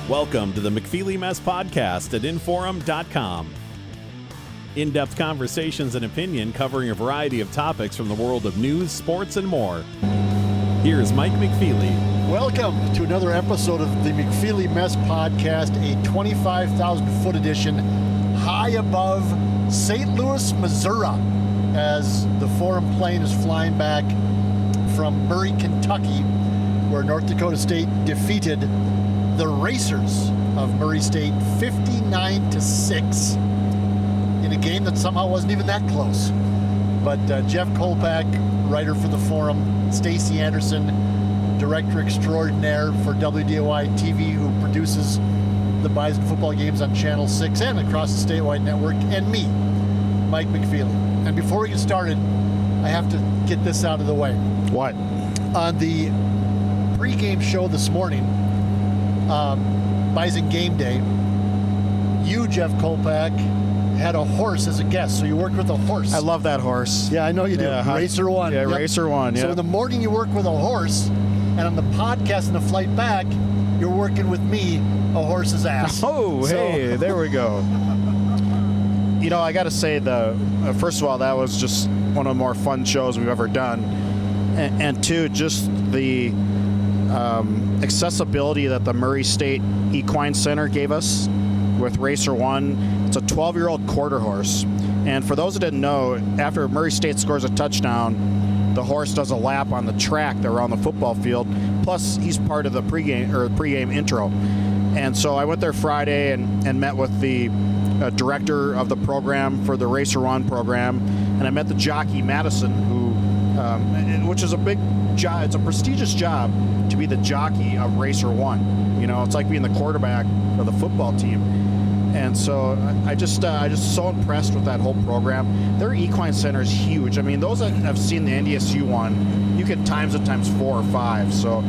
Welcome to the McFeely Mess Podcast at InForum.com. In-depth conversations and opinion covering a variety of topics from the world of news, sports, and more. Here's Mike McFeely. Welcome to another episode of the McFeely Mess Podcast, a 25,000-foot edition high above St. Louis, Missouri, as the Forum plane is flying back from Murray, Kentucky, where North Dakota State defeated the Racers of Murray State 59-6 in a game that somehow wasn't even that close. But Jeff Kolpack, writer for the Forum, Stacey Anderson, director extraordinaire for WDAY-TV, who produces the Bison football games on Channel 6 and across the statewide network, and me, Mike McFeely. And before we get started, I have to get this out of the way. What? On the pregame show this morning, Bison Game Day, you, Jeff Kolpack, had a horse as a guest, so you worked with a horse. I love that horse. Yeah, I know you do. Yeah, Racer One. Yeah, Yep. Racer One, yeah. So in the morning you work with a horse, and on the podcast and the flight back, you're working with me, a horse's ass. Oh, hey, there we go. You know, I got to say, first of all, that was just one of the more fun shows we've ever done. And two, just the accessibility that the Murray State Equine Center gave us with Racer One. It's a 12-year-old quarter horse. And for those that didn't know, after Murray State scores a touchdown, the horse does a lap on the track around the football field. Plus, he's part of the pregame intro. And so I went there Friday and met with the director of the program for the Racer One program, and I met the jockey Madison, which is a big job. It's a prestigious job to be the jockey of Racer One. You know, it's like being the quarterback of the football team. And so I just so impressed with that whole program. Their equine center is huge. I mean, those that have seen the NDSU one, you get times and times 4 or 5. So,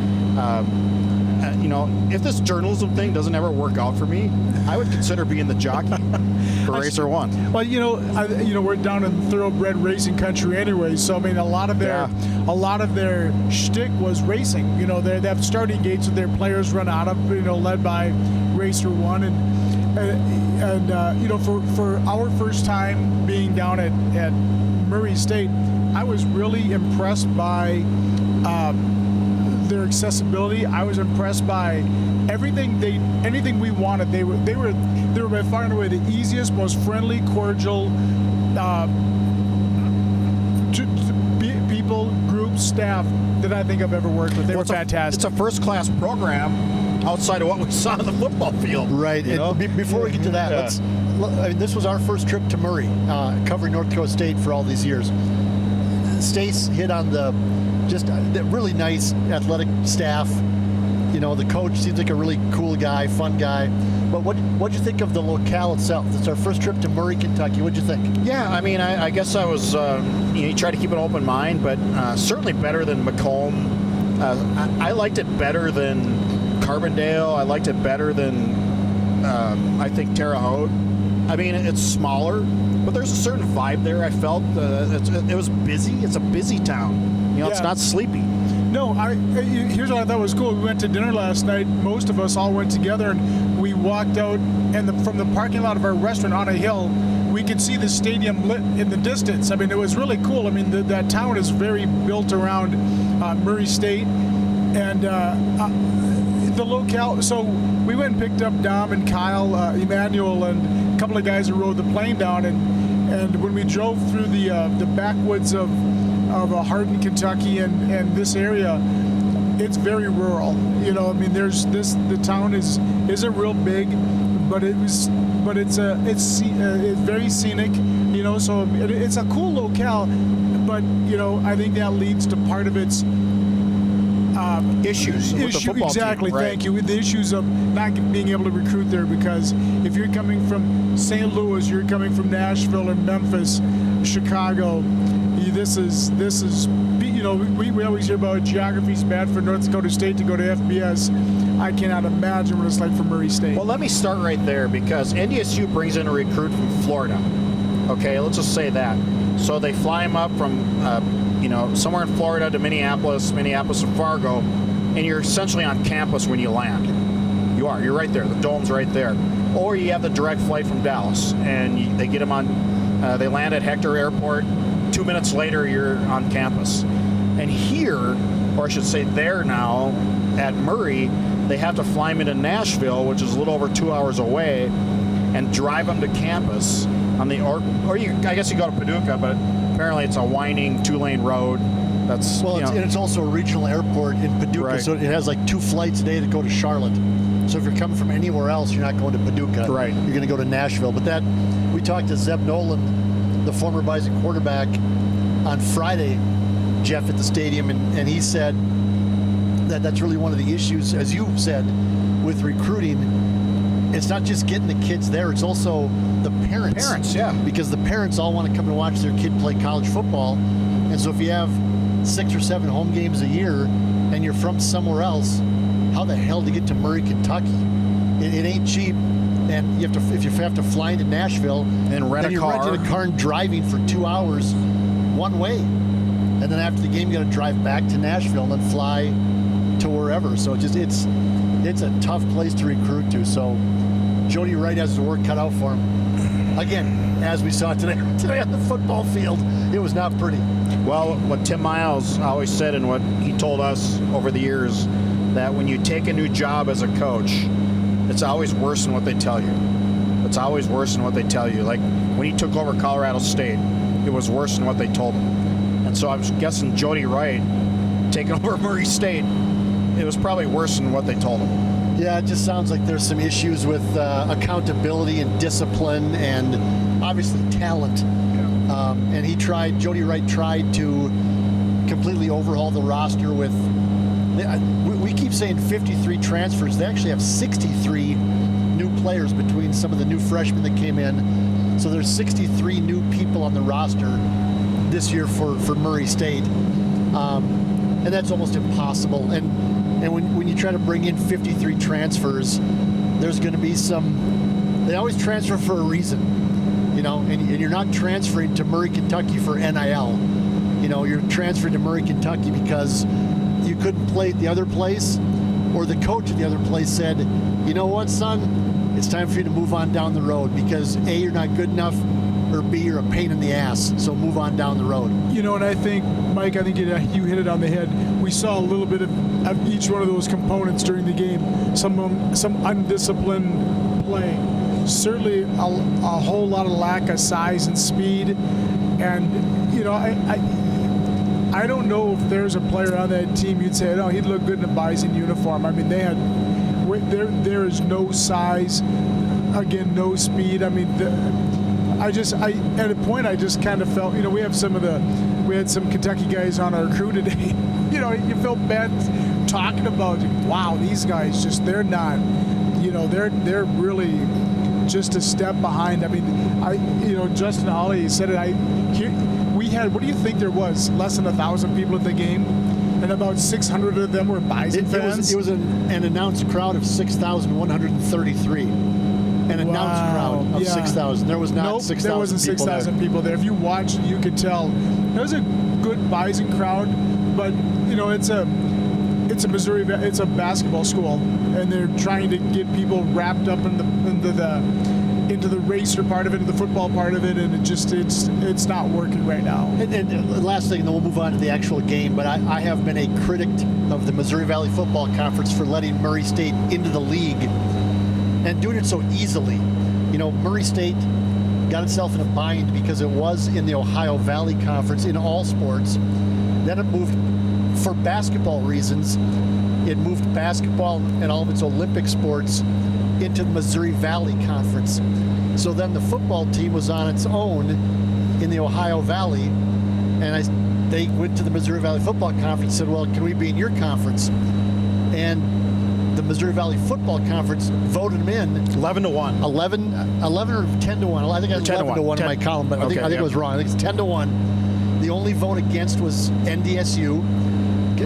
you know, if this journalism thing doesn't ever work out for me, I would consider being the jockey for Racer One. Well, you know, we're down in thoroughbred racing country anyway. So I mean, a lot of their shtick was racing. You know, they have starting gates that their players run out of. You know, led by Racer One, and you know, for our first time being down at Murray State, I was really impressed by their accessibility. I was impressed by anything we wanted. They were by far and away the easiest, most friendly, cordial people, group, staff that I think I've ever worked with. They were fantastic. It's a first-class program outside of what we saw on the football field. Right. Before we get to that, this was our first trip to Murray, covering North Dakota State for all these years. Stace hit on the really nice athletic staff. You know, the coach seems like a really cool guy, fun guy. But what'd you think of the locale itself? It's our first trip to Murray, Kentucky. What'd you think? Yeah, I mean, I guess I was, you try to keep an open mind, but certainly better than Macomb. I liked it better than Carbondale. I liked it better than, I think, Terre Haute. I mean, it's smaller, but there's a certain vibe there. I felt it was busy. It's a busy town. You know, It's not sleepy. No, here's what I thought was cool. We went to dinner last night. Most of us all went together, and we walked out, and from the parking lot of our restaurant on a hill, we could see the stadium lit in the distance. I mean, it was really cool. I mean, that town is very built around Murray State, and the locale. So we went and picked up Dom and Kyle, Emmanuel, and a couple of guys who rode the plane down, and when we drove through the backwoods of Hardin, Kentucky, and this area, it's very rural. You know, I mean, the town isn't real big, but it's very scenic. You know, so it's a cool locale, but you know, I think that leads to part of its issues with the football exactly team, right? Thank you. The issues of not being able to recruit there, because if you're coming from St. Louis, you're coming from Nashville or Memphis, Chicago. This is you know, we always hear about geography's bad for North Dakota State to go to FBS. I cannot imagine what it's like for Murray State. Well, let me start right there, because NDSU brings in a recruit from Florida. Okay, let's just say that. So they fly him up from somewhere in Florida to Minneapolis to Fargo, and you're essentially on campus when you land. You are. You're right there. The dome's right there. Or you have the direct flight from Dallas, and they get them on. They land at Hector Airport. 2 minutes later, you're on campus. And here, or I should say there now, at Murray, they have to fly them into Nashville, which is a little over 2 hours away, and drive them to campus on the I guess you go to Paducah, but apparently it's a winding 2-lane road. That's and it's also a regional airport in Paducah, right. So it has like 2 flights a day that go to Charlotte. So if you're coming from anywhere else, you're not going to Paducah. Right. You're going to go to Nashville. But we talked to Zeb Nolan, the former Bison quarterback, on Friday, Jeff, at the stadium, and he said that's really one of the issues, as you said, with recruiting. It's not just getting the kids there, it's also the parents. Parents, yeah. Because the parents all want to come and watch their kid play college football. And so if you have 6 or 7 home games a year and you're from somewhere else, how the hell to get to Murray, Kentucky? It ain't cheap. And if you have to fly into Nashville and rent a car. Renting a car and driving for 2 hours one way. And then after the game, you got to drive back to Nashville and then fly to wherever. So it's a tough place to recruit to. So Jody Wright has his work cut out for him. Again, as we saw today on the football field, it was not pretty. Well, what Tim Miles always said and what he told us over the years, that when you take a new job as a coach, it's always worse than what they tell you. It's always worse than what they tell you. Like when he took over Colorado State, it was worse than what they told him. And so I'm guessing Jody Wright taking over Murray State, it was probably worse than what they told him. Yeah, it just sounds like there's some issues with accountability and discipline and obviously talent. And Jody Wright tried to completely overhaul the roster with, we keep saying 53 transfers. They actually have 63 new players between some of the new freshmen that came in. So there's 63 new people on the roster this year for Murray State. And that's almost impossible. And when you try to bring in 53 transfers, there's going to be they always transfer for a reason, and you're not transferring to Murray, Kentucky for NIL. You're transferring to Murray, Kentucky because you couldn't play at the other place, or the coach at the other place said, you know what, son, it's time for you to move on down the road because A, you're not good enough, or B, you're a pain in the ass, so move on down the road. And I think, Mike, you hit it on the head. We saw a little bit of each one of those components during the game. Some undisciplined play. Certainly a whole lot of lack of size and speed. And, I don't know if there's a player on that team you'd say, he'd look good in a Bison uniform. I mean, there is no size, again, no speed. I mean, at a point I just kind of felt, we had some Kentucky guys on our crew today. You feel bad talking about, wow, these guys they're not, they're really just a step behind. I mean, Justin Ollie said it. What do you think there was? Less than 1,000 people at the game, and about 600 of them were Bison fans. It was an announced crowd of 6,133. An announced crowd of 6,000. There was not 6,000 there wasn't 6,000 people there. If you watched, you could tell. There was a good Bison crowd, but it's a Missouri. It's a basketball school, and they're trying to get people wrapped up into the racer part of it, into the football part of it, and it's not working right now. And last thing, then we'll move on to the actual game. But I have been a critic of the Missouri Valley Football Conference for letting Murray State into the league and doing it so easily. Murray State got itself in a bind because it was in the Ohio Valley Conference in all sports. Then it moved, for basketball reasons, it moved basketball and all of its Olympic sports into the Missouri Valley Conference. So then the football team was on its own in the Ohio Valley, and they went to the Missouri Valley Football Conference and said, well, can we be in your conference? And the Missouri Valley Football Conference voted them in 11-1. 11 or 10-1. I think I had 11-1 in my column, but I think it was wrong. I think it's 10-1. The only vote against was NDSU,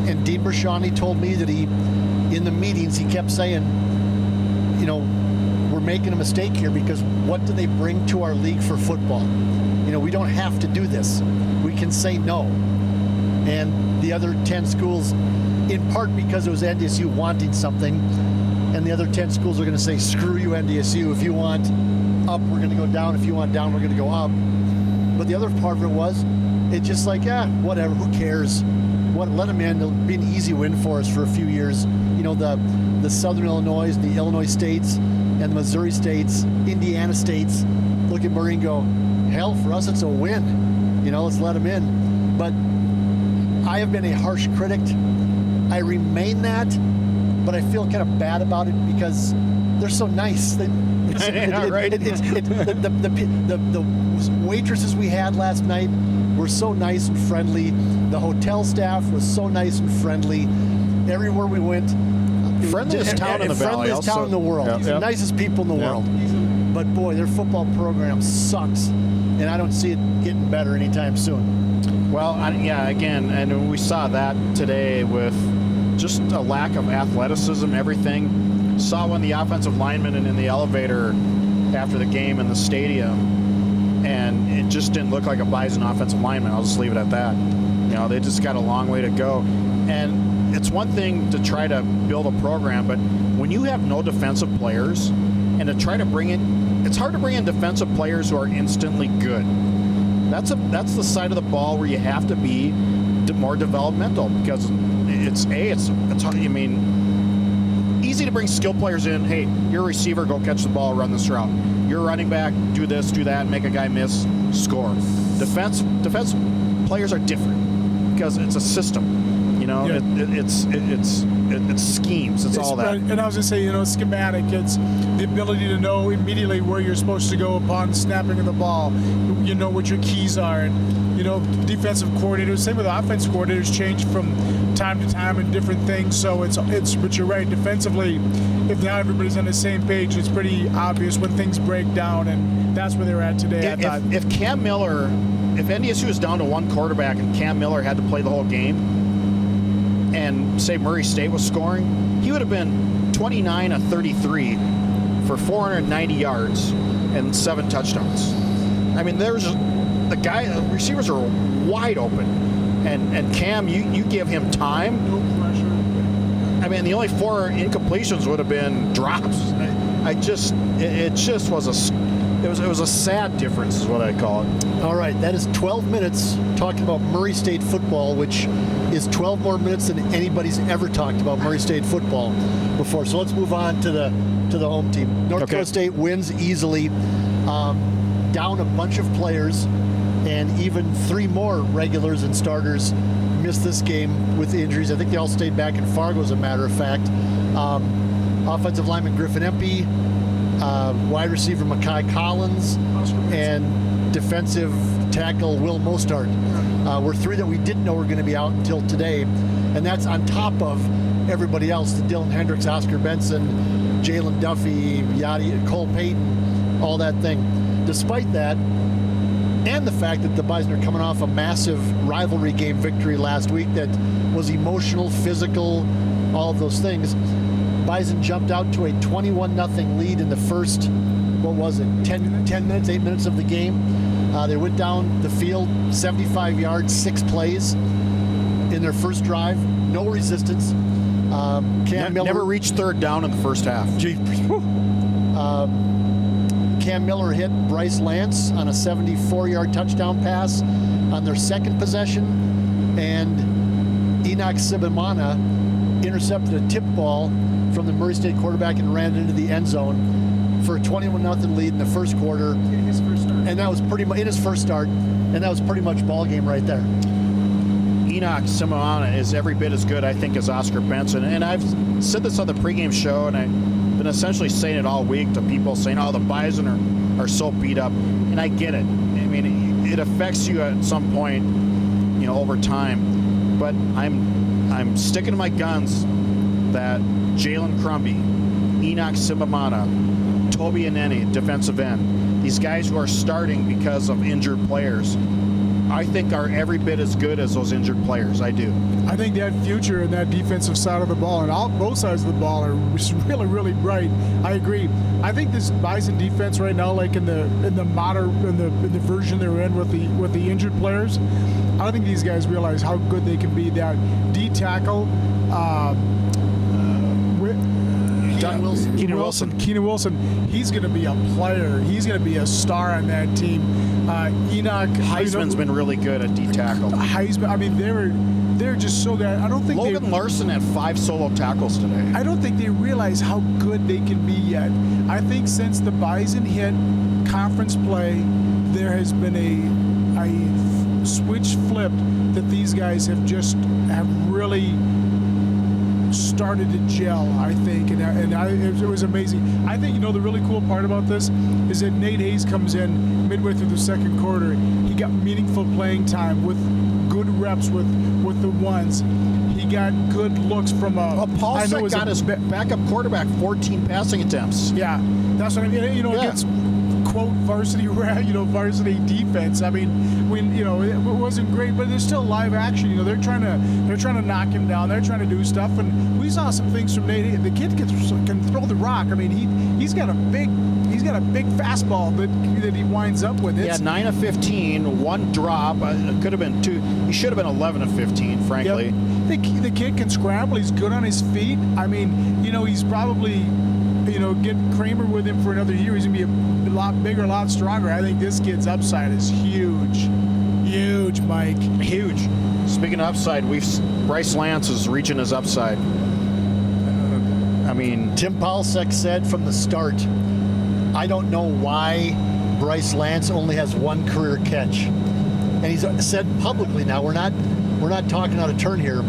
and Dean Brashani told me that in the meetings, he kept saying, we're making a mistake here because what do they bring to our league for football? We don't have to do this. We can say no. And the other 10 schools, in part because it was NDSU wanting something, and the other 10 schools are going to say, screw you, NDSU. If you want up, we're going to go down. If you want down, we're going to go up. But the other part of it was, it's just like, whatever, who cares? Let them in. It'll be an easy win for us for a few years. You know, the Southern Illinois, the Illinois states, and the Missouri states, Indiana states, look at Murray and go, hell, for us it's a win. You know, let's let them in. But I have been a harsh critic. I remain that, but I feel kind of bad about it because they're so nice. The waitresses we had last night were so nice and friendly. The hotel staff was so nice and friendly. Everywhere we went, friendliest town in the valley, friendliest town in the world. Yeah. The nicest people in the world. But boy, their football program sucks, and I don't see it getting better anytime soon. Well, again, and we saw that today with just a lack of athleticism, everything. Saw when the offensive linemen and in the elevator after the game in the stadium, and it just didn't look like a Bison offensive lineman. I'll just leave it at that. You know, they just got a long way to go. And it's one thing to try to build a program, but when you have no defensive players, and to try to bring in, it's hard to bring in defensive players who are instantly good. That's the side of the ball where you have to be more developmental, because it's hard. I mean, easy to bring skill players in. Hey, you're a receiver, go catch the ball, run this route. You're a running back, do this, do that, make a guy miss, score. Defense players are different because it's a system. You know, it's schemes. It's all that. And I was going to say, you know, schematic. It's the ability to know immediately where you're supposed to go upon snapping of the ball. You know what your keys are. And, you know, defensive coordinators, same with offensive coordinators, change from time to time and different things. So it's but you're right. Defensively, if not everybody's on the same page, it's pretty obvious when things break down. And that's where they're at today. If Cam Miller, if NDSU was down to one quarterback and Cam Miller had to play the whole game, and say Murray State was scoring, he would have been 29 of 33 for 490 yards and 7 touchdowns. I mean, the receivers are wide open, and Cam, you give him time. No pressure. I mean, the only 4 incompletions would have been drops. It was a sad difference, is what I call it. All right, that is 12 minutes talking about Murray State football, which is 12 more minutes than anybody's ever talked about Murray State football before. So let's move on to the home team. North Dakota State wins easily, down a bunch of players, and even 3 more regulars and starters missed this game with injuries. I think they all stayed back in Fargo, as a matter of fact. Offensive lineman Griffin Empey, wide receiver Makai Collins, and defensive tackle Will Mostart were 3 that we didn't know were going to be out until today. And that's on top of everybody else, the Dylan Hendricks, Oscar Benson, Jalen Duffy, Cole Payton, all that thing. Despite that, and the fact that the Bison are coming off a massive rivalry game victory last week that was emotional, physical, all of those things, Bison jumped out to a 21-0 lead in the first, 8 minutes of the game. They went down the field, 75 yards, 6 plays in their first drive. No resistance. Cam Miller never reached 3rd down in the first half. Cam Miller hit Bryce Lance on a 74-yard touchdown pass on their second possession, and Enoch Sibimana intercepted a tip ball from the Murray State quarterback and ran it into the end zone for a 21-0 lead in the first quarter. In his first start. And that was pretty much in his first start, and that was pretty much ball game right there. Enoch Sibimana is every bit as good, I think, as Oscar Benson. And I've said this on the pregame show, and I've been essentially saying it all week to people saying, oh, the Bison are so beat up. And I get it. I mean, it affects you at some point, you know, over time. But I'm sticking to my guns that Jalen Crumby, Enoch Sibimana, Toby Aneni, defensive end, these guys who are starting because of injured players, I think are every bit as good as those injured players. I do. I think that future in that defensive side of the ball and both sides of the ball are really, really bright. I agree. I think this Bison defense right now, like in the version they're in with the injured players, I don't think these guys realize how good they can be. That D tackle. Keenan Wilson. Keenan Wilson. He's going to be a player. He's going to be a star on that team. Enoch Heisman's been really good at D tackle. Heisman. I mean, they're just so good. I don't think Logan Larson had 5 solo tackles today. I don't think they realize how good they can be yet. I think since the Bison hit conference play, there has been a switch flipped that these guys have really started to gel, I think, it was amazing. I think, the really cool part about this is that Nate Hayes comes in midway through the second quarter. He got meaningful playing time with good reps with the ones. He got good looks from Paulsek got his backup quarterback 14 passing attempts. Yeah, that's what I mean. Against quote varsity defense. I mean, it wasn't great, but there's still live action. They're trying to knock him down. They're trying to do stuff, and we saw some things from Nate. The kid can throw the rock. I mean, he's got a big fastball that he winds up with. 9 of 15, 1 drop. It could have been 2. He should have been 11 of 15, frankly. Yep. The kid can scramble. He's good on his feet. I mean, he's probably, get Kramer with him for another year. He's going to be a lot bigger, a lot stronger. I think this kid's upside is huge. Huge, Mike. Huge. Speaking of upside, Bryce Lance is reaching his upside. I mean, Tim Paulsek said from the start, I don't know why Bryce Lance only has 1 career catch. And he's said publicly now, we're not talking out of turn here.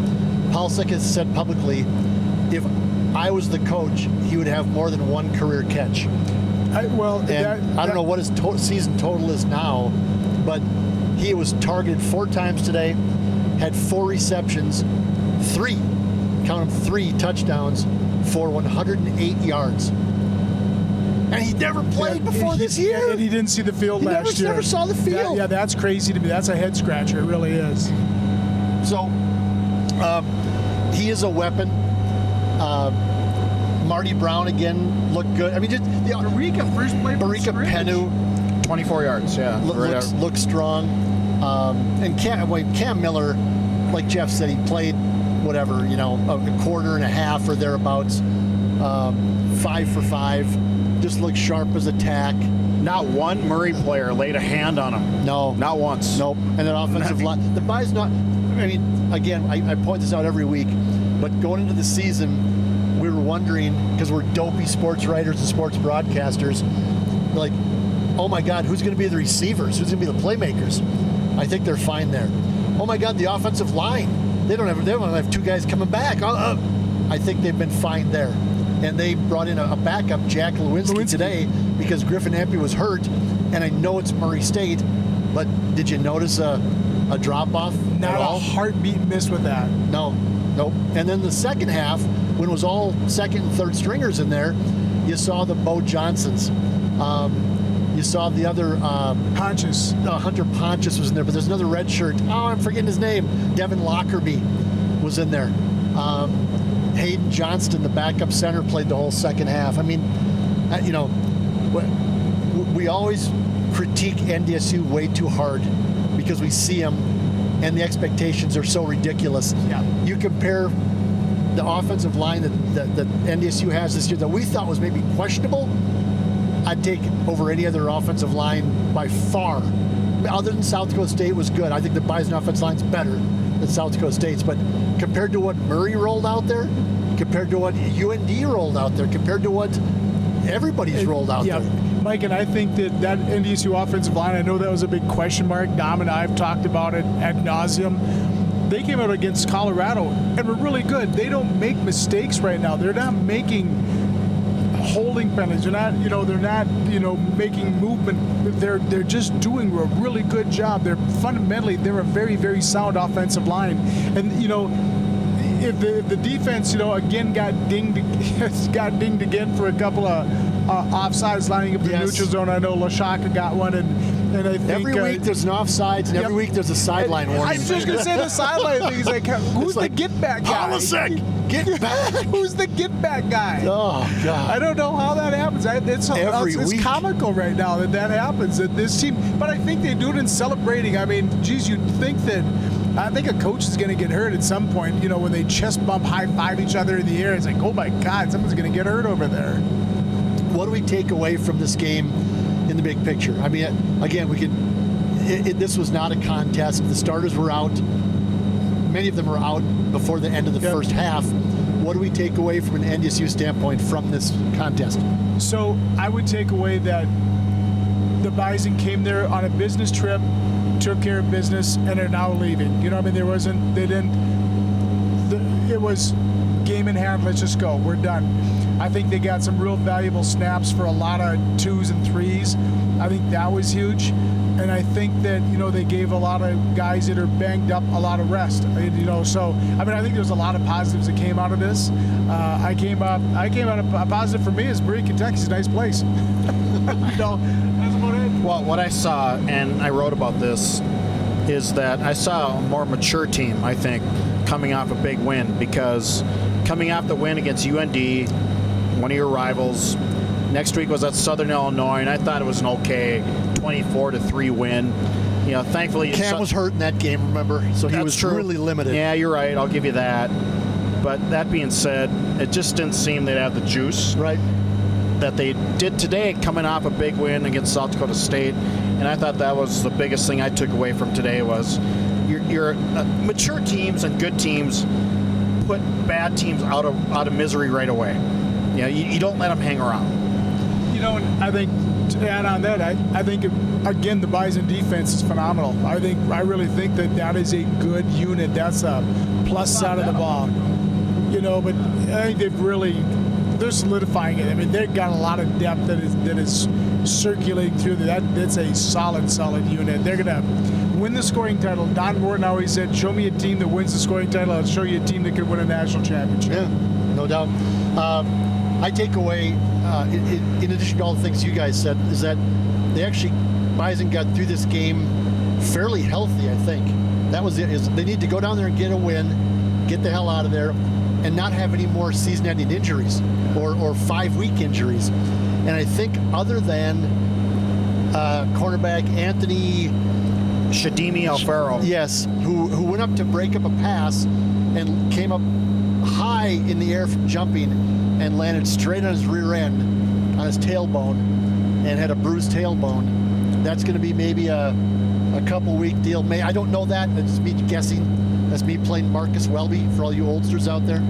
Paulsek has said publicly, if I was the coach, he would have more than 1 career catch. I don't know what his season total is now, but he was targeted 4 times today, had 4 receptions, 3 touchdowns for 108 yards. And he never played before this year. And he didn't see the field last year. Never saw the field. That's crazy to me. That's a head scratcher. It really is. So, he is a weapon. Marty Brown again looked good. I mean, just Barika first play. Barika Penu, 24 yards. Yeah, looks strong. And Cam Miller, like Jeff said, he played whatever, a quarter and a half or thereabouts. 5 for 5. Just looks sharp as a tack. Not one Murray player laid a hand on him. No. Not once. Nope. And then offensive line. The Bison not. I mean, again, I point this out every week, but going into the season, we were wondering, because we're dopey sports writers and sports broadcasters, like, oh my God, who's going to be the receivers? Who's going to be the playmakers? I think they're fine there. Oh my God, the offensive line. They don't have 2 guys coming back. I think they've been fine there. And they brought in a backup, Jack Lewinsky, today because Griffin Empey was hurt. And I know it's Murray State, but did you notice a drop-off Not at all? a heartbeat miss with that. No. And then the second half, when it was all second and third stringers in there, you saw the Bo Johnsons. You saw the other... Pontius. Hunter Pontius was in there, but there's another red shirt. Oh, I'm forgetting his name. Devin Lockerbie was in there. Hayden Johnston, the backup center, played the whole second half. I mean, we always critique NDSU way too hard because we see them and the expectations are so ridiculous. Yeah. You compare the offensive line that NDSU has this year that we thought was maybe questionable, I'd take over any other offensive line by far. Other than South Dakota State was good. I think the Bison offensive line's better than South Dakota State's, but compared to what Murray rolled out there, compared to what UND rolled out there, compared to what everybody's rolled out there. Mike, and I think that NDSU offensive line, I know that was a big question mark. Dom and I have talked about it ad nauseum. They came out against Colorado and were really good. They don't make mistakes right now. They're not making holding penalties. They're not making movement. They're just doing a really good job. They're a very, very sound offensive line. And if the defense again got dinged again for a couple of offsides lining up the neutral zone. I know LaShaka got one, and I think every week there's an offsides, and every week there's a sideline warning. I was just gonna say the sideline thing. He's like, who's the get back guy? Kolpack, get back. Who's the get back guy? Oh God! I don't know how that happens. It's comical right now that happens at this team. But I think they do it in celebrating. I mean, geez, you'd think that I think a coach is going to get hurt at some point. You know, when they chest bump, high five each other in the air, it's like, oh my God, someone's going to get hurt over there. What do we take away from this game in the big picture? I mean, again, this was not a contest. The starters were out. Many of them were out before the end of the first half. What do we take away from an NDSU standpoint from this contest? So I would take away that the Bison came there on a business trip, took care of business, and are now leaving. You know, I mean, it was game in hand, let's just go, we're done. I think they got some real valuable snaps for a lot of 2s and 3s. I think that was huge. And I think that, you know, they gave a lot of guys that are banged up a lot of rest. You know, so I mean, I think there's a lot of positives that came out of this. I came out a positive for me is Berea, Kentucky's a nice place. You know, that's about it. Well, what I saw, and I wrote about this, is that I saw a more mature team, I think, coming off a big win, because coming off the win against UND, one of your rivals, next week was at Southern Illinois, and I thought it was an okay 24-3 win. You know, thankfully Cam was hurt in that game, remember? So he was really limited. Yeah, you're right. I'll give you that. But that being said, it just didn't seem they'd have the juice that they did today, coming off a big win against South Dakota State. And I thought that was the biggest thing I took away from today was your mature teams and good teams put bad teams out of misery right away. You know, you don't let them hang around. You know, and I think to add on that, I think again the Bison defense is phenomenal. I really think that is a good unit. That's a plus side of the ball. You know, but I think they're solidifying it. I mean, they've got a lot of depth that is circulating through that's a solid unit. They're gonna win the scoring title. Don Morton always said, "Show me a team that wins the scoring title. I'll show you a team that could win a national championship." Yeah, no doubt. I take away, in addition to all the things you guys said, is that Bison got through this game fairly healthy, I think. That was it. They need to go down there and get a win, get the hell out of there, and not have any more season-ending injuries or 5-week injuries. And I think other than cornerback Anthony Shadimi Alfaro. Yes, who went up to break up a pass and came up high in the air from jumping and landed straight on his rear end, on his tailbone, and had a bruised tailbone. That's going to be maybe a couple-week deal. I don't know that. That's just me guessing. That's me playing Marcus Welby for all you oldsters out there.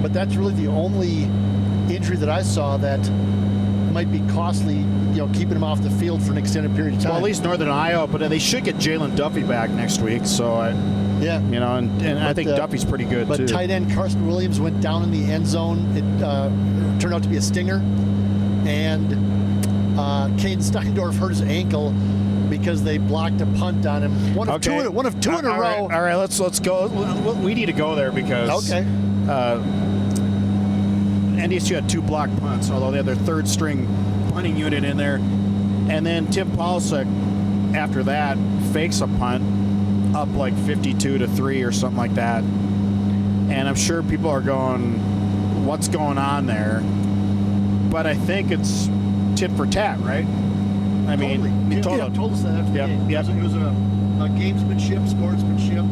But that's really the only injury that I saw that might be costly, you know, keeping him off the field for an extended period of time. Well, at least Northern Iowa, but they should get Jalen Duffy back next week. So, you know, and I think Duffy's pretty good, too. But tight end Carson Williams went down in the end zone. It turned out to be a stinger. And Caden Steindorf hurt his ankle because they blocked a punt on him. One of two in a row. All right, let's go. We need to go there because NDSU had 2 blocked punts, although they had their third string punting unit in there. And then Tim Polsek, after that, fakes a punt up like 52-3 or something like that. And I'm sure people are going, what's going on there? But I think it's tit for tat, right? I mean, he told us that after the game. It was a gamesmanship, sportsmanship.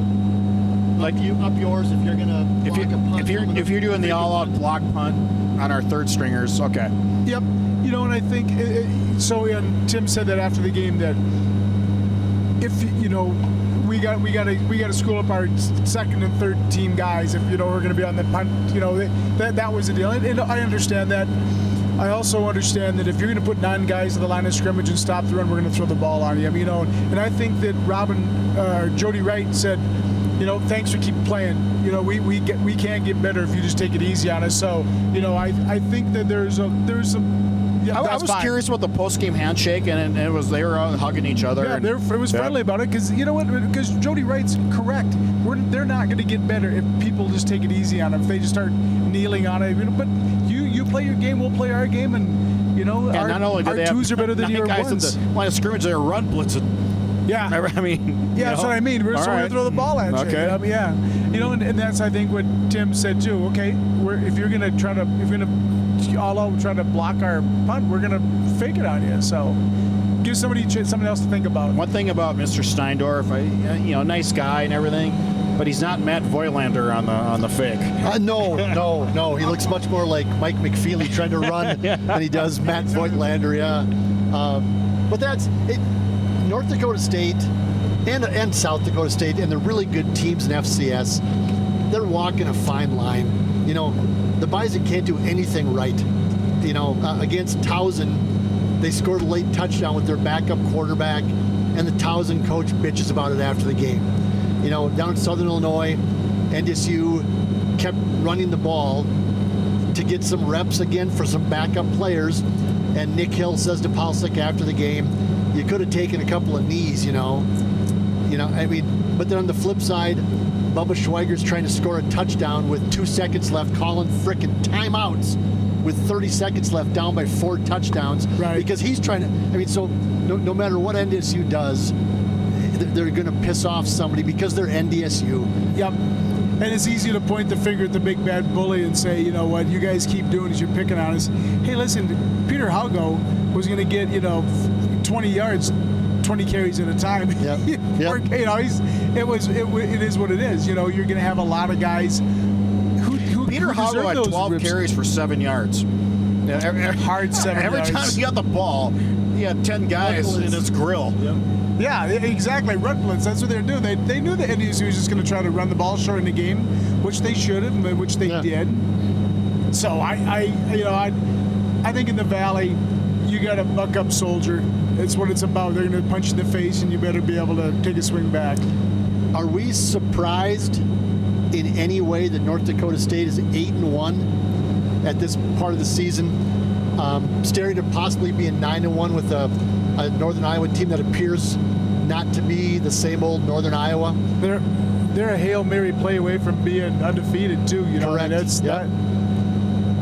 Like up yours if you're gonna block a punt. If you're doing the all-out block punt on our third stringers, okay. Yep. You know, and I think and Tim said that after the game that if you know we got to school up our second and third team guys if you know we're going to be on the punt. You know that was the deal, and I understand that. I also understand that if you're going to put 9 guys in the line of scrimmage and stop the run, we're going to throw the ball on you. I mean, you know, and I think that Jody Wright said, you know, thanks for keep playing. You know, we can't get better if you just take it easy on us. So, you know, I think that there's some. Yeah, I was curious about the post-game handshake, and it was they were hugging each other. Yeah, it was friendly about it because you know what? Because Jody Wright's correct. They're not going to get better if people just take it easy on them. If they just start kneeling on it. You know, but you play your game, we'll play our game, and you know and our 2s are better than your 1s. In the line of scrimmage, they were run blitzing. Yeah, I mean, that's what I mean. We're going to throw the ball at you. Okay. Yeah, you know, and that's I think what Tim said too. Okay, if you're going to all out try to block our punt, we're going to fake it on you. So, give somebody something else to think about. One thing about Mr. Steindorf, nice guy and everything, but he's not Matt Voigtlander on the fake. No. He looks much more like Mike McFeely trying to run than he does Matt Voigtlander. Yeah, but that's it. North Dakota State and South Dakota State and the really good teams in FCS, they're walking a fine line. The Bison can't do anything right. Against Towson, they scored a late touchdown with their backup quarterback, and the Towson coach bitches about it after the game. Down in Southern Illinois, NDSU kept running the ball to get some reps again for some backup players, and Nick Hill says to Paulsik after the game, you could have taken a couple of knees, but then on the flip side, Bubba Schweiger's trying to score a touchdown with 2 seconds left, calling frickin' timeouts with 30 seconds left, down by 4 touchdowns. Right. Because he's trying to, so no matter what NDSU does, they're going to piss off somebody because they're NDSU. Yep. And it's easy to point the finger at the big bad bully and say, you know what you guys keep doing is you're picking on us. Hey, listen, Peter Halgo was going to get, 20 yards, 20 carries at a time. Yep. It is what it is. You're going to have a lot of guys who Peter Halgo had 12 carries for 7 yards. Hard 7 Every yards. time he got the ball, he had 10 guys in his grill. Yep. Yeah, exactly. Run blitz. That's what they're doing. They knew that NDSU was just going to try to run the ball short in the game, which they should have, which they did. So I think in the Valley, you got to buck up, soldier. It's what it's about. They're going to punch you in the face, and you better be able to take a swing back. Are we surprised in any way that North Dakota State is 8-1 at this part of the season, staring to possibly being 9-1 with a Northern Iowa team that appears not to be the same old Northern Iowa? They're a Hail Mary play away from being undefeated too. Correct.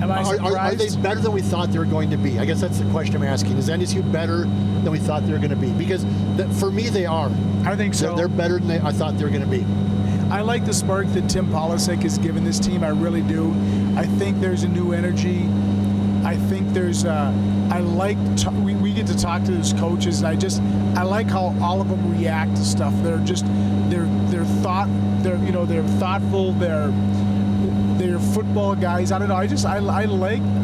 Am I surprised? Are they better than we thought they were going to be? I guess that's the question I'm asking. Is NDSU better than we thought they were going to be? Because for me, they are. I think so. They're better than I thought they were going to be. I like the spark that Tim Polasek has given this team. I really do. I think there's a new energy. I think there's we get to talk to those coaches, and I like how all of them react to stuff. They're thoughtful. They're football guys. I don't know. I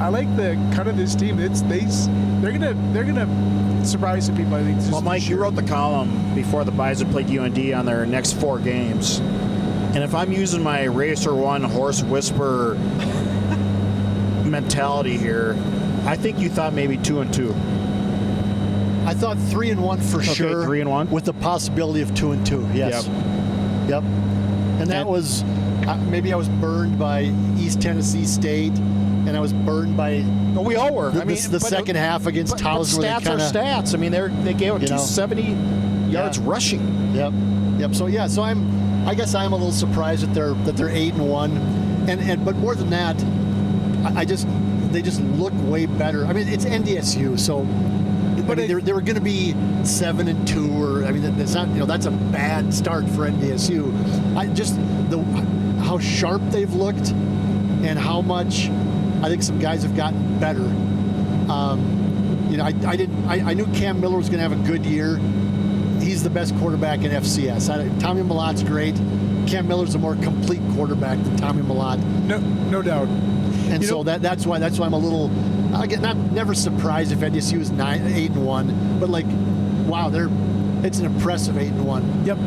like the cut of this team. They're gonna surprise some people. I think. Well, Mike, you wrote the column before the Bison played UND on their next 4 games, and if I'm using my Racer One horse whisperer mentality here, I think you thought maybe 2-2. I thought 3-1 for sure. 3-1 with the possibility of 2-2. Yes. Yep. And that was maybe I was burned by East Tennessee State, and I was burned by. Well, we all were. The second half against Towson. Stats are stats. I mean, they gave 270 yards rushing. Yep. So I guess I'm a little surprised that they're 8-1, but more than that, they just look way better. I mean, it's NDSU, so. But they were going to be 7-2, or it's not. That's a bad start for NDSU. How sharp they've looked, and how much I think some guys have gotten better. I knew Cam Miller was going to have a good year. He's the best quarterback in FCS. Tommy Malot's great. Cam Miller's a more complete quarterback than Tommy Malott. No doubt. And that's why I'm a little. Never surprised if NDSU is 8-1, but wow, it's an impressive 8-1. Yep.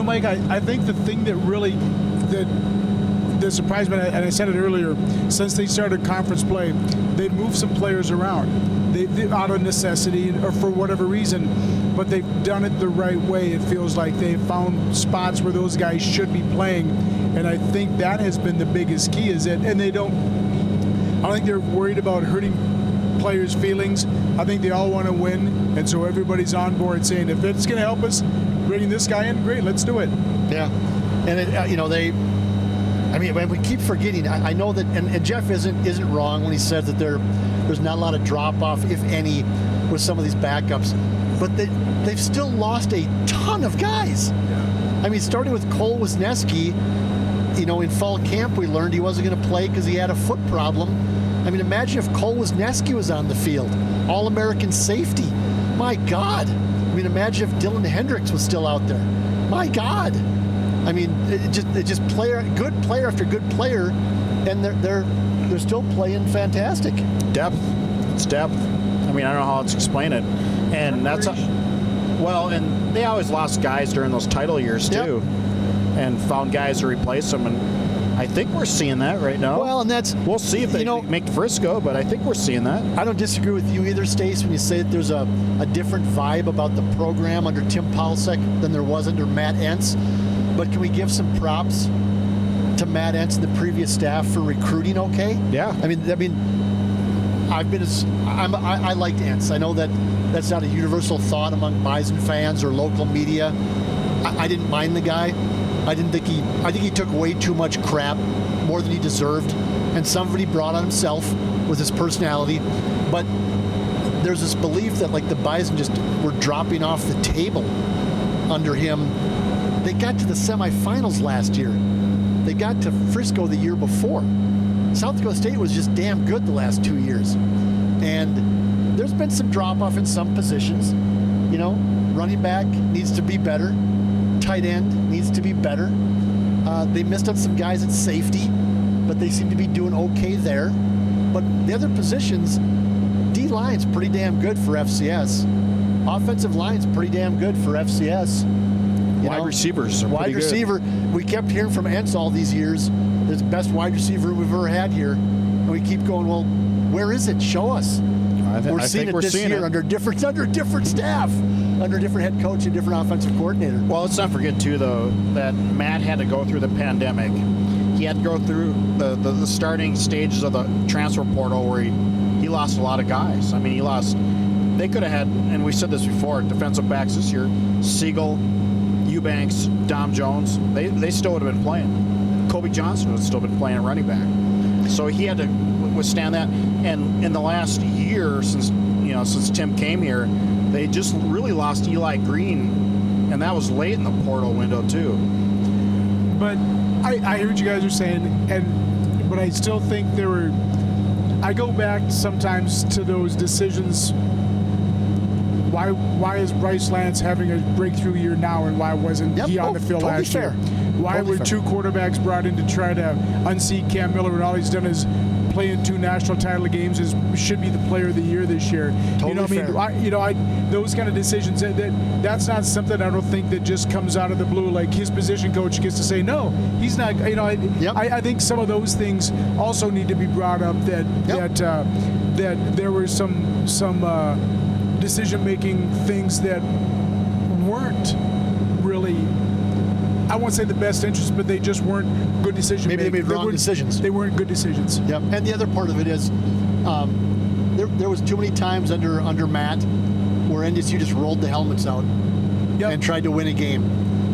Mike, I think the thing that really that surprised me, and I said it earlier, since they started conference play, they've moved some players around. They out of necessity or for whatever reason, but they've done it the right way. It feels like they've found spots where those guys should be playing, and I think that has been the biggest key. I don't think they're worried about hurting players' feelings. I think they all want to win, and so everybody's on board saying, if it's going to help us bringing this guy in, great, let's do it. Yeah, and we keep forgetting. I know that, and Jeff isn't wrong when he says that there's not a lot of drop off, if any, with some of these backups, but they've still lost a ton of guys. Yeah. Starting with Cole Wisniewski. In fall camp, we learned he wasn't going to play because he had a foot problem. Imagine if Cole Wisniewski was on the field, All-American safety. My God. I mean, imagine if Dylan Hendricks was still out there. My God. I mean, it just good player after good player, and they're still playing fantastic. Depth. It's depth. I mean, I don't know how else to explain it. And and they always lost guys during those title years too, and found guys to replace them. And I think we're seeing that right now. Well, and we'll see if they make Frisco, but I think we're seeing that. I don't disagree with you either, Stace, when you say that there's a different vibe about the program under Tim Paulsek than there was under Matt Entz. But can we give some props to Matt Entz and the previous staff for recruiting? Okay. Yeah. I mean, I liked Entz. I know that's not a universal thought among Bison fans or local media. I didn't mind the guy. I think he took way too much crap, more than he deserved, and some of it he brought on himself with his personality. But there's this belief that like the Bison just were dropping off the table under him. They got to the semifinals last year. They got to Frisco the year before. South Dakota State was just damn good the last 2 years. And there's been some drop-off in some positions. You know, running back needs to be better. Tight end needs to be better. They missed on some guys at safety, but they seem to be doing okay there. But the other positions, D-line's pretty damn good for FCS. Offensive line's pretty damn good for FCS. Wide receivers are wide receiver. Good. We kept hearing from Entz all these years. There's the best wide receiver we've ever had here. And we keep going, well, where is it? Show us. We're seeing it this year under different staff, under different head coach and different offensive coordinator. Well, let's not forget, too, though, that Matt had to go through the pandemic. He had to go through the starting stages of the transfer portal where he lost a lot of guys. I mean, they could have had, and we said this before, defensive backs this year, Siegel, Eubanks, Dom Jones, they still would have been playing. Kobe Johnson would have still been playing at running back. So he had to withstand that. And in the last year, since Tim came here, they just really lost Eli Green, and that was late in the portal window too. But I hear what you guys are saying, but I still think I go back sometimes to those decisions. Why is Bryce Lance having a breakthrough year now, and why wasn't he on the field last year? Why were two quarterbacks brought in to try to unseat Cam Miller, and all he's done is play in 2 national title games, should be the player of the year this year? Those kind of decisions, that's not something I don't think that just comes out of the blue. Like his position coach gets to say, no, he's not. I think some of those things also need to be brought up. That there were some decision-making things that weren't really, I won't say the best interest, but they just weren't good decisions. Maybe they made wrong decisions. They weren't good decisions. Yep. And the other part of it is there was too many times under Matt where NDSU just rolled the helmets out and tried to win a game.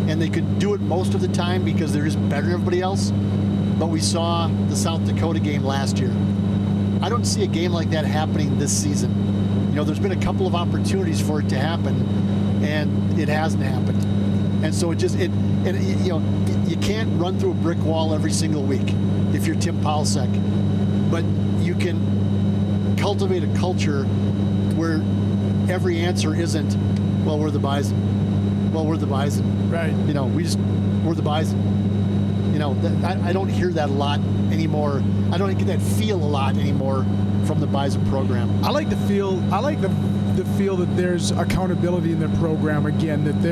And they could do it most of the time because they're just better than everybody else. But we saw the South Dakota game last year. I don't see a game like that happening this season. There's been a couple of opportunities for it to happen, and it hasn't happened. And so you can't run through a brick wall every single week if you're Tim Paulsek, but you can cultivate a culture where every answer isn't, well, we're the Bison. Well, we're the Bison. Right. We're the Bison. I don't hear that a lot anymore. I don't get that feel a lot anymore from the Bison program. I like the feel that there's accountability in the program again, that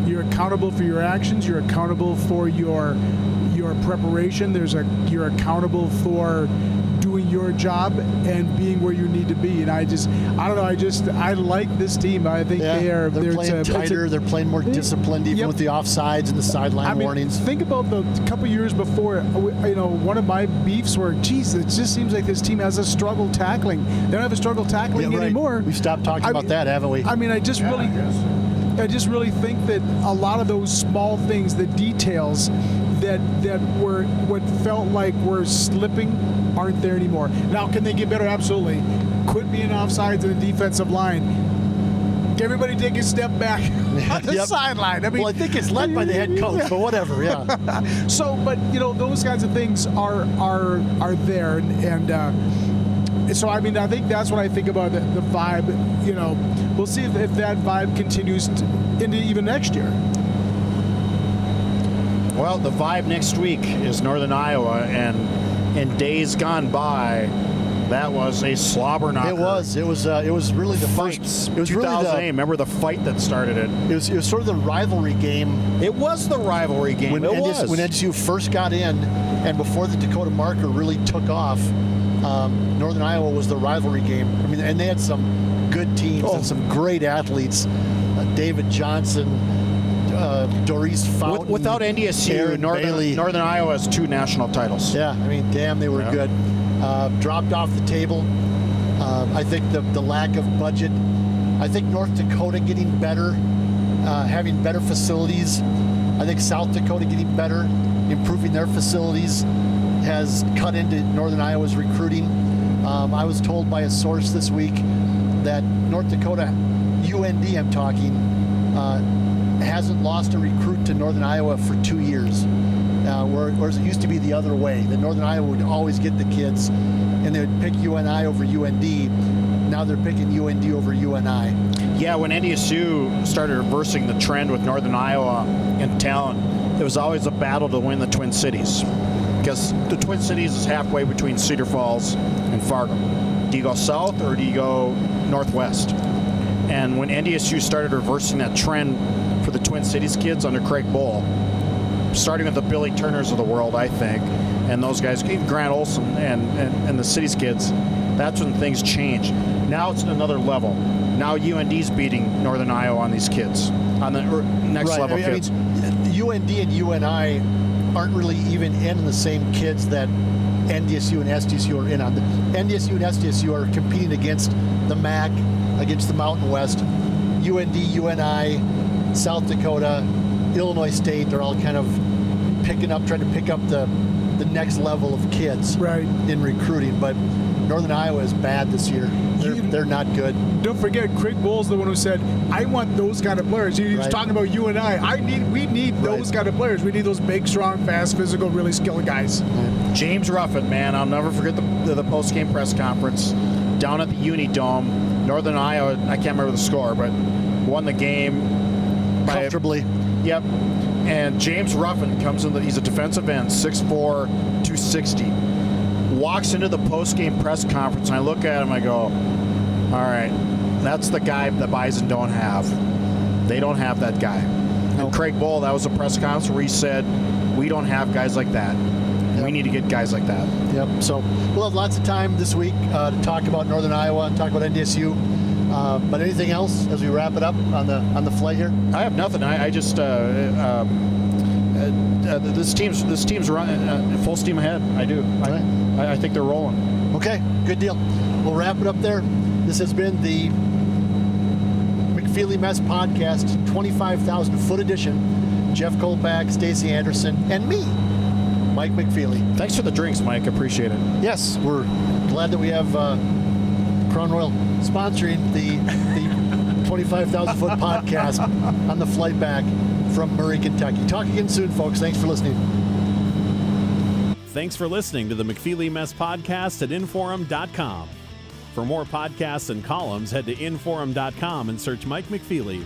you're accountable for your actions, you're accountable for your preparation, you're accountable for doing your job and being where you need to be. And I like this team. I think they're playing tighter, they're playing more disciplined, even with the offsides and the sideline warnings. Think about the couple years before, one of my beefs were, geez, it just seems like this team has a struggle tackling. They don't have a struggle tackling anymore. We've stopped talking about that, haven't we? I just really think that a lot of those small things, the details that were what felt like were slipping, aren't there anymore. Now, can they get better? Absolutely. Quit being offsides in the defensive line. Everybody take a step back on the sideline. I think it's led by the head coach, but whatever, yeah. So, but those kinds of things are there, and So, I mean, I think that's what I think about the vibe. You know, we'll see if that vibe continues into even next year. Well, the vibe next week is Northern Iowa, and in days gone by, that was a slobber knocker. It was really the Fights. first. It was really 2008. Remember the fight that started it? It was sort of the rivalry game. It was the rivalry game. When NDSU first got in, and before the Dakota Marker really took off, Northern Iowa was the rivalry game. I mean, and they had some good teams and some great athletes. David Johnson, Doris Fountain. Without NDSU, Northern Iowa has 2 national titles. Yeah, I mean, damn, they were good. Dropped off the table. I think the lack of budget. I think North Dakota getting better, having better facilities. I think South Dakota getting better, improving their facilities, has cut into Northern Iowa's recruiting. I was told by a source this week that North Dakota, UND I'm talking, hasn't lost a recruit to Northern Iowa for 2 years. Whereas it used to be the other way, that Northern Iowa would always get the kids, and they would pick UNI over UND. Now they're picking UND over UNI. Yeah, when NDSU started reversing the trend with Northern Iowa in talent, it was always a battle to win the Twin Cities, because the Twin Cities is halfway between Cedar Falls and Fargo. Do you go south or do you go northwest? And when NDSU started reversing that trend for the Twin Cities kids under Craig Bull, starting with the Billy Turners of the world, I think, and those guys, even Grant Olson and the city's kids, that's when things change. Now it's at another level. Now UND's beating Northern Iowa on these kids, on the next level kids. I mean, UND and UNI aren't really even in the same kids that NDSU and SDSU are in on. NDSU and SDSU are competing against the MAC, against the Mountain West. UND, UNI, South Dakota, Illinois State, they're all kind of trying to pick up the next level of kids in recruiting. But Northern Iowa is bad this year. They're not good. Don't forget, Craig Bull's the one who said, I want those kind of players. He was talking about you and we need those kind of players. We need those big, strong, fast, physical, really skilled guys. James Ruffin, man, I'll never forget the post-game press conference down at the Unidome. Northern Iowa, I can't remember the score, but won the game comfortably. Yep. And James Ruffin comes in, he's a defensive end, 6'4", 260. Walks into the post-game press conference, and I look at him, I go, all right, that's the guy the Bison don't have. They don't have that guy. Nope. And Craig Bull, that was a press conference where he said, we don't have guys like that. Yep. We need to get guys like that. Yep. So we'll have lots of time this week to talk about Northern Iowa and talk about NDSU. But anything else as we wrap it up on the flight here? I have nothing. I just this team's running full steam ahead. I do. Okay. I think they're rolling. Okay, good deal. We'll wrap it up there. This has been the McFeely Mess Podcast, 25,000 foot edition. Jeff Kolpack, Stacey Anderson, and me, Mike McFeely. Thanks for the drinks, Mike. Appreciate it. Yes, we're glad that we have Crown Royal sponsoring the 25,000 foot podcast on the flight back from Murray, Kentucky. Talk again soon, folks. Thanks for listening. Thanks for listening to the McFeely Mess Podcast at InForum.com. For more podcasts and columns, head to InForum.com and search Mike McFeely.